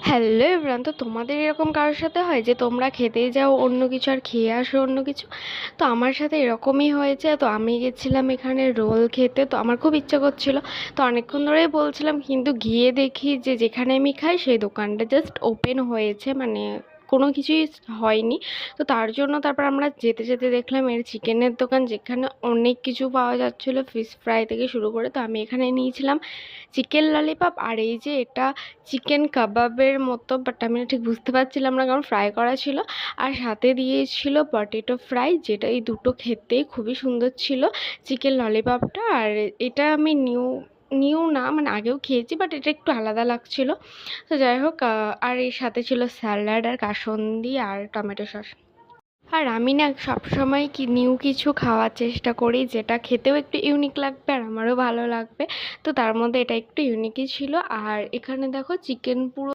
Hello everyone, তো তোমাদের এরকম কারোর সাথে হয় যে তোমরা খেতে যাও অন্য কিছু আর খেয়ে আসো অন্য কিছু? তো আমার সাথে এরকমই হয়েছে। তো আমি গেছিলাম এখানে রোল খেতে, তো আমার খুব ইচ্ছা করছিল। তো অনেকক্ষণ ধরেই বলছিলাম, কিন্তু গিয়ে দেখি যে যেখানে আমি খাই সেই দোকানটা জাস্ট ওপেন হয়েছে, মানে কোনো কিছুই হয়নি। তো তার জন্য তারপর আমরা যেতে যেতে দেখলাম এর চিকেনের দোকান, যেখানে অনেক কিছু পাওয়া যাচ্ছিলো, ফিশ ফ্রাই থেকে শুরু করে। তো আমি এখানে নিয়েছিলাম চিকেন ললিপপ, আর এই যে এটা চিকেন কাবাবের মতো, বাট আমি ঠিক বুঝতে পারছিলাম না কারণ ফ্রাই করা ছিল। আর সাথে দিয়েছিল পটেটো ফ্রাই, যেটা এই দুটো খেতে খুবই সুন্দর ছিল, চিকেন ললিপপটা। আর এটা আমি নিউ নিউ না, মানে আগেও খেয়েছি, বাট এটা একটু আলাদা লাগছিল। তো যাই হোক, আর এর সাথে ছিল স্যালাড আর কাসন্দি আর টমেটো সস। আর আমি না সবসময় নিউ কিছু খাওয়ার চেষ্টা করি, যেটা খেতেও একটু ইউনিক লাগবে আর আমারও ভালো লাগবে। তো তার মধ্যে এটা একটু ইউনিকই ছিল। আর এখানে দেখো চিকেন পুরো